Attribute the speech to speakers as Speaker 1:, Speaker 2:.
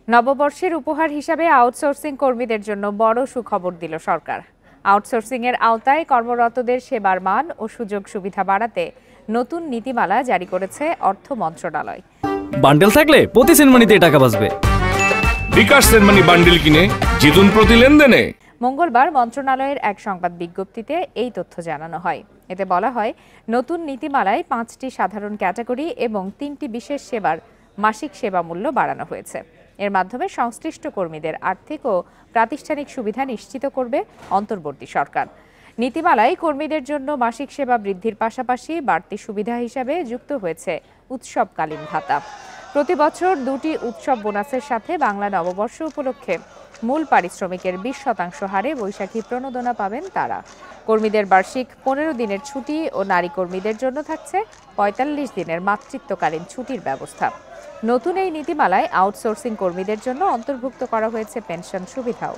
Speaker 1: নববর্ষের উপহার হিসাবে আউটসোর্সিং কর্মীদের জন্য বড় সুখবর দিল সরকার। আউটসোর্সিং এর আওতায় কর্মরতদের সেবার মান ও সুযোগ সুবিধা বাড়াতে নতুন নীতিমালা জারি করেছে অর্থ মন্ত্রণালয়।
Speaker 2: বান্ডেল থাকলে প্রতি সেনমানিতে টাকা বাঁচবে।
Speaker 3: বিকাশ সেনমানি বান্ডেল কিনে জিতুন প্রতি লেনদেনে।
Speaker 1: মঙ্গলবার মন্ত্রণালয়ের এক সংবাদ বিজ্ঞপ্তিতে এই তথ্য জানানো হয়। এতে বলা হয়, নতুন নীতিমালায় 5টি সাধারণ ক্যাটাগরি এবং 3টি বিশেষ সেবার মাসিক সেবা মূল্য বাড়ানো হয়েছে। এর মাধ্যমে সংশ্লিষ্ট কর্মীদের আর্থিক ও প্রাতিষ্ঠানিক সুবিধা নিশ্চিত করবে অন্তর্বর্তী সরকার। নীতিমালায় কর্মীদের জন্য মাসিক সেবা বৃদ্ধির পাশাপাশি বাড়তি সুবিধা হিসাবে যুক্ত হয়েছে উৎসবকালীন ভাতা। প্রতি বছর 2টি উৎসব বোনাসের সাথে বাংলা নববর্ষ উপলক্ষে মূল পারিশ্রমিকের 20% হারে বৈশাখী প্রণোদনা পাবেন তারা। কর্মীদের বার্ষিক 15 দিনের ছুটি ও নারী কর্মীদের জন্য থাকছে 45 দিনের মাতৃত্বকালীন ছুটির ব্যবস্থা। নতুন এই নীতিমালায় আউটসোর্সিং কর্মীদের জন্য অন্তর্ভুক্ত করা হয়েছে পেনশন সুবিধাও।